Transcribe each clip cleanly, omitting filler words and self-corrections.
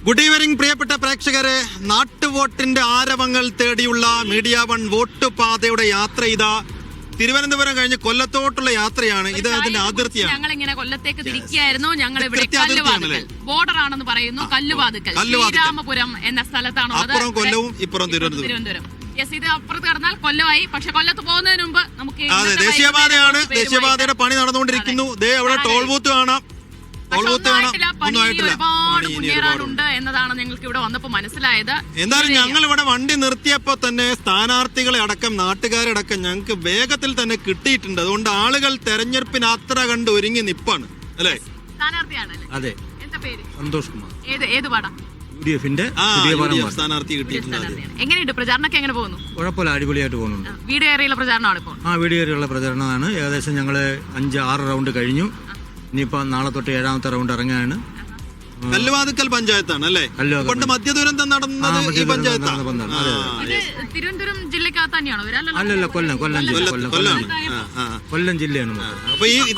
Good evening പ്രിയപ്പെട്ട പ്രേക്ഷകരെ, നാട്ടുവോട്ടിന്റെ ആരവങ്ങൾ തേടിയുള്ള മീഡിയ വൺ വോട്ട് പാതയുടെ യാത്ര ഇതാ തിരുവനന്തപുരം കഴിഞ്ഞ് കൊല്ലത്തോട്ടുള്ള യാത്രയാണ്. ഇത് അതിന്റെ അതിർത്തിയാണ്. ഞങ്ങൾ ഇങ്ങനെ കൊല്ലത്തേക്ക് തിരിക്കുകയായിരുന്നു. ഞങ്ങൾ ഇവിടെ കല്ലുവാതുക്കൽ ബോർഡർ ആണെന്ന് പറയുന്നു. കല്ലുവാതുക്കൽ ശ്രീരാമപുരം എന്ന സ്ഥലത്താണ്. അപ്പുറം കൊല്ലവും ഇപ്പുറം തിരുവനന്തപുരം. യെസ്, ഇത് അപ്പുറത്ത് കടന്നാൽ കൊല്ലമായി. പക്ഷെ കൊല്ലത്ത് പോകുന്നതിന് മുമ്പ് നമുക്ക് ദേശീയപാതയാണ്. ദേശീയപാതയുടെ പണി നടന്നുകൊണ്ടിരിക്കുന്നു. അവിടെ ടോൾ ബൂത്ത് കാണാം. ഒരുപാട് മുന്നേറാനുണ്ട് എന്നതാണ് ഞങ്ങൾക്ക് ഇവിടെ വന്നപ്പോ മനസ്സിലായത്. എന്തായാലും ഞങ്ങൾ ഇവിടെ വണ്ടി നിർത്തിയപ്പോ തന്നെ സ്ഥാനാർത്ഥികളെ അടക്കം നാട്ടുകാരെ അടക്കം ഞങ്ങൾക്ക് വേഗത്തിൽ തന്നെ കിട്ടിയിട്ടുണ്ട്. അതുകൊണ്ട് ആളുകൾ തെരഞ്ഞെടുപ്പിന് അത്ര കണ്ട് ഒരുങ്ങി നിപ്പാണ് അല്ലേ? സ്ഥാനാർത്ഥിയാണ്. അതെ. എന്താ പേര്? സന്തോഷ് കുമാർ. ഏത് പാടാ? സ്ഥാനാർത്ഥി കിട്ടിയിട്ടുണ്ട്. എങ്ങനെയുണ്ട് പ്രചാരണമൊക്കെ? എങ്ങനെ പോകുന്നു? കുഴപ്പമില്ല, അടിപൊളിയായിട്ട് പോകുന്നുണ്ട്. വീട് കയറിയുള്ള പ്രചാരണമാണ് ഇപ്പോൾ. വീട് കയറിയുള്ള പ്രചാരണമാണ്. ഏകദേശം ഞങ്ങള് 5-6 റൗണ്ട് കഴിഞ്ഞു. ഇനിയിപ്പോ നാളെ തൊട്ട് 7ാമത്തെ റൗണ്ട് ഇറങ്ങുകയാണ്. കല്ലുവാതുക്കൽ പഞ്ചായത്താണ് അല്ലേ? പണ്ട് മധ്യദുരന്തം നടന്നത് ഈ പഞ്ചായത്താണ്. തിരുവനന്തപുരം ജില്ലക്കകത്ത് തന്നെയാണോ? അല്ലല്ല, കൊല്ലം ജില്ലയാണ്.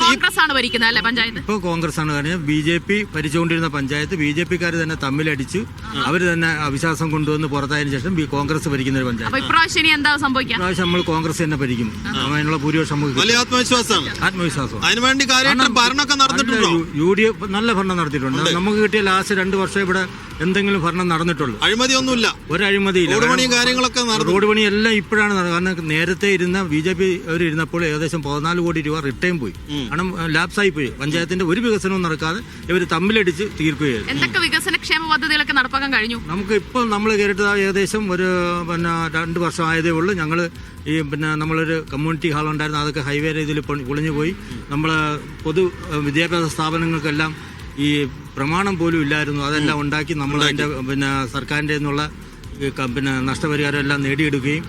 കോൺഗ്രസ് ആണ് ഭരിക്കുന്നത് അല്ലേ പഞ്ചായത്ത്? ഇപ്പൊ കോൺഗ്രസ് ആണ്. കാരണം BJP ഭരിച്ചുകൊണ്ടിരുന്ന പഞ്ചായത്ത് BJP-ക്കാർ തന്നെ തമ്മിലടിച്ച് അവര് തന്നെ അവിശ്വാസം കൊണ്ടുവന്ന് പുറത്തായതിനു ശേഷം കോൺഗ്രസ് ഭരിക്കുന്ന ഒരു പഞ്ചായത്ത്. ഇപ്രാവശ്യം എന്താ സംഭവിക്കുക? ഇപ്രാവശ്യം നമ്മൾ കോൺഗ്രസ് തന്നെ ഭരിക്കും. അതിനുള്ള ഭൂരിപക്ഷം വലിയ ആത്മവിശ്വാസം. അതിനുവേണ്ടി UDF നല്ല ഭരണം നടത്തിയിട്ടുണ്ട്. നമുക്ക് കിട്ടിയ ലാസ്റ്റ് 2 വർഷം ഇവിടെ എന്തെങ്കിലും ഭരണം നടന്നിട്ടുള്ളൂ. അഴിമതിയൊന്നുമില്ല, ഒരു അഴിമതിയില്ല. റോഡ് പണി എല്ലാം ഇപ്പോഴാണ് നടന്നത്. കാരണം നേരത്തെ ഇരുന്ന BJP ഇരുന്നപ്പോൾ ഏകദേശം 14 കോടി രൂപ റിട്ടേൺ പോയി. കാരണം ലാപ്സായി പോയി. പഞ്ചായത്തിന്റെ ഒരു വികസനവും നടക്കാതെ ഇവർ തമ്മിലടിച്ച് തീർക്കുകയായിരുന്നു. എന്തൊക്കെ വികസനക്ഷേമ പദ്ധതികളൊക്കെ നടപ്പാക്കാൻ കഴിഞ്ഞു? നമുക്ക് ഇപ്പോൾ നമ്മൾ കേട്ടിട്ട് ഏകദേശം ഒരു 2 വർഷം ആയതേ ഉള്ളൂ. ഞങ്ങൾ ഈ നമ്മളൊരു കമ്മ്യൂണിറ്റി ഹാൾ ഉണ്ടായിരുന്നു. അതൊക്കെ ഹൈവേ രീതിയിൽ പൊളിഞ്ഞു പോയി. നമ്മൾ പൊതു വിദ്യാഭ്യാസ സ്ഥാപനങ്ങൾക്കെല്ലാം ഈ പ്രമാണം പോലും ഇല്ലായിരുന്നു. അതെല്ലാം ഉണ്ടാക്കി നമ്മൾ അതിൻ്റെ സർക്കാരിൻ്റെ നിന്നുള്ള നഷ്ടപരിഹാരം എല്ലാം നേടിയെടുക്കുകയും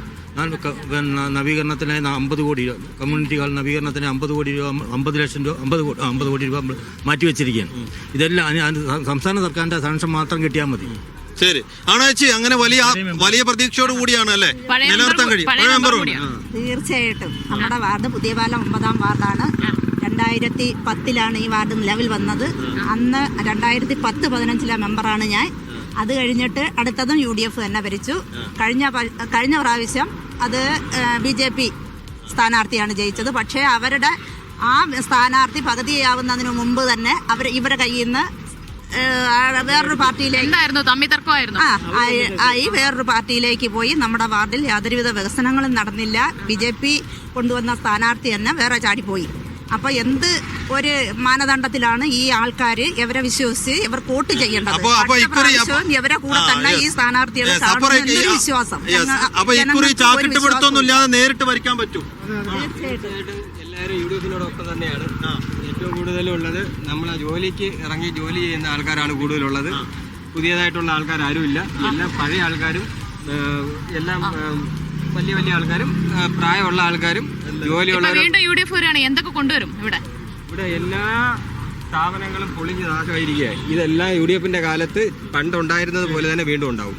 നവീകരണത്തിന് 50 കോടി രൂപ, കമ്മ്യൂണിറ്റി ഹാൾ നവീകരണത്തിന് 50 കോടി രൂപ, 50 ലക്ഷം രൂപ, 50 കോടി രൂപ മാറ്റിവെച്ചിരിക്കുകയാണ്. ഇതെല്ലാം സംസ്ഥാന സർക്കാരിന്റെ സാങ്ഷൻ മാത്രം കിട്ടിയാൽ മതി. ശരി ആണോ ചേച്ചി? അങ്ങനെ വലിയ പ്രതീക്ഷയോട് കൂടിയാണ് അല്ലേ നിലനിർത്താൻ കഴിയും? തീർച്ചയായിട്ടും. നമ്മുടെ വാർഡ് പുതിയപാലം 9ാം വാർഡാണ്. 2010 ഈ വാർഡ് നിലവിൽ വന്നത്. അന്ന് 2010-15 മെമ്പറാണ് ഞാൻ. അത് കഴിഞ്ഞിട്ട് അടുത്തതും UDF തന്നെ ഭരിച്ചു. കഴിഞ്ഞ പ്രാവശ്യം അത് BJP സ്ഥാനാർത്ഥിയാണ് ജയിച്ചത്. പക്ഷേ അവരുടെ ആ സ്ഥാനാർത്ഥി പകുതിയാവുന്നതിന് മുമ്പ് തന്നെ ഇവരുടെ കയ്യിൽ നിന്ന് വേറൊരു പാർട്ടിയിലേക്ക് വേറൊരു പാർട്ടിയിലേക്ക് പോയി. നമ്മുടെ വാർഡിൽ യാതൊരുവിധ വികസനങ്ങളും നടന്നില്ല. BJP കൊണ്ടുവന്ന സ്ഥാനാർത്ഥി തന്നെ വേറെ ചാടിപ്പോയി. അപ്പൊ എന്ത് ഒരു മാനദണ്ഡത്തിലാണ് ഈ ആൾക്കാര് ഇവരെ വിശ്വസിച്ച് ഇവർ വോട്ട് ചെയ്യേണ്ടത്? ഇവരെ കൂടെ തന്നെ ഈ സ്ഥാനാർത്ഥികളെ വിശ്വാസം. നേരിട്ട് ഭരിക്കാൻ പറ്റും. എല്ലാവരും UDF-നോടൊപ്പം തന്നെയാണ്. ഏറ്റവും കൂടുതലുള്ളത് നമ്മളെ ജോലിക്ക് ഇറങ്ങി ജോലി ചെയ്യുന്ന ആൾക്കാരാണ് കൂടുതലുള്ളത്. പുതിയതായിട്ടുള്ള ആൾക്കാരും എല്ലാം പഴയ ആൾക്കാരും, എല്ലാം വലിയ ആൾക്കാരും, പ്രായമുള്ള ആൾക്കാരും, ജോലിയുള്ളവരും. എന്തൊക്കെ കൊണ്ടുവരും ഇവിടെ എല്ലാ സ്ഥാപനങ്ങളും പൊളിഞ്ഞ് നാശമായിരിക്കുക. ഇതെല്ലാം UDF-ന്റെ കാലത്ത് പണ്ടുണ്ടായിരുന്നത് പോലെ തന്നെ വീണ്ടും ഉണ്ടാവും.